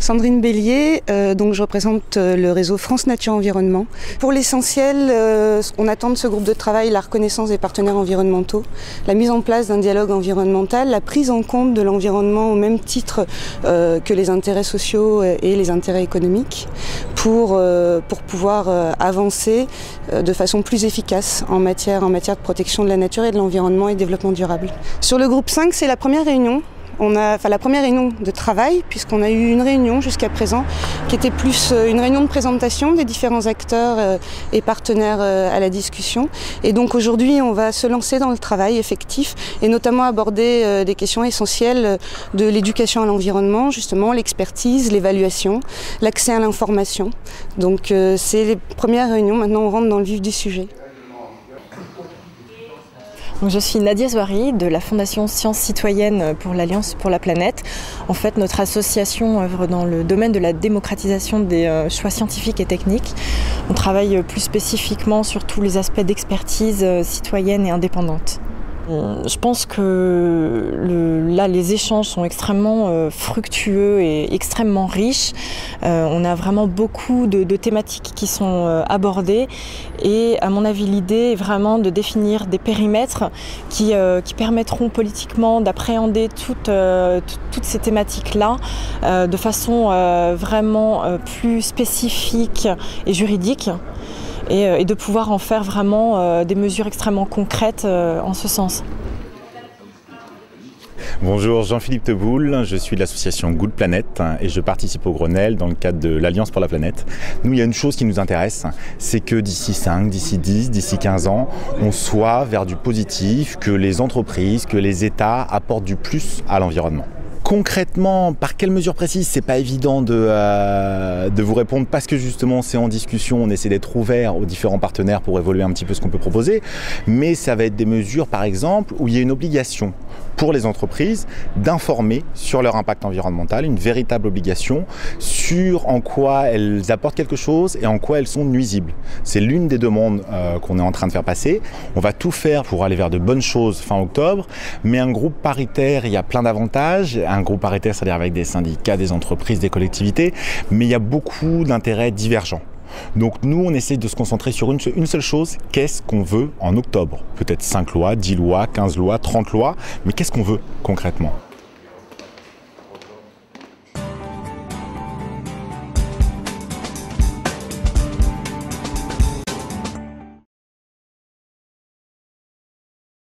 Sandrine Bélier, donc je représente le réseau France Nature Environnement. Pour l'essentiel, on attend de ce groupe de travail la reconnaissance des partenaires environnementaux, la mise en place d'un dialogue environnemental, la prise en compte de l'environnement au même titre que les intérêts sociaux et les intérêts économiques pour pouvoir avancer de façon plus efficace en matière de protection de la nature et de l'environnement et développement durable. Sur le groupe 5, c'est la première réunion. La première réunion de travail, puisqu'on a eu une réunion jusqu'à présent qui était plus une réunion de présentation des différents acteurs et partenaires à la discussion. Et donc aujourd'hui, on va se lancer dans le travail effectif et notamment aborder des questions essentielles de l'éducation à l'environnement, justement l'expertise, l'évaluation, l'accès à l'information. Donc c'est les premières réunions, maintenant on rentre dans le vif du sujet. Donc je suis Nadia Zouari de la Fondation Sciences Citoyennes pour l'Alliance pour la Planète. En fait, notre association œuvre dans le domaine de la démocratisation des choix scientifiques et techniques. On travaille plus spécifiquement sur tous les aspects d'expertise citoyenne et indépendante. Je pense que là, les échanges sont extrêmement fructueux et extrêmement riches. On a vraiment beaucoup de thématiques qui sont abordées et à mon avis, l'idée est vraiment de définir des périmètres qui permettront politiquement d'appréhender toutes ces thématiques-là de façon vraiment plus spécifique et juridique. Et de pouvoir en faire vraiment des mesures extrêmement concrètes en ce sens. Bonjour, Jean-Philippe Teboul, je suis de l'association Good Planet et je participe au Grenelle dans le cadre de l'Alliance pour la Planète. Nous, il y a une chose qui nous intéresse, c'est que d'ici 5, d'ici 10, d'ici 15 ans, on soit vers du positif, que les entreprises, que les États apportent du plus à l'environnement. Concrètement, par quelles mesures précises, c'est pas évident de vous répondre parce que justement c'est en discussion, on essaie d'être ouvert aux différents partenaires pour évoluer un petit peu ce qu'on peut proposer, mais ça va être des mesures par exemple où il y a une obligation pour les entreprises d'informer sur leur impact environnemental, une véritable obligation sur en quoi elles apportent quelque chose et en quoi elles sont nuisibles. C'est l'une des demandes qu'on est en train de faire passer. On va tout faire pour aller vers de bonnes choses fin octobre, mais un groupe paritaire, il y a plein d'avantages. Un groupe paritaire, c'est-à-dire avec des syndicats, des entreprises, des collectivités, mais il y a beaucoup d'intérêts divergents. Donc nous, on essaie de se concentrer sur une seule chose, qu'est-ce qu'on veut en octobre? Peut-être 5 lois, 10 lois, 15 lois, 30 lois, mais qu'est-ce qu'on veut concrètement?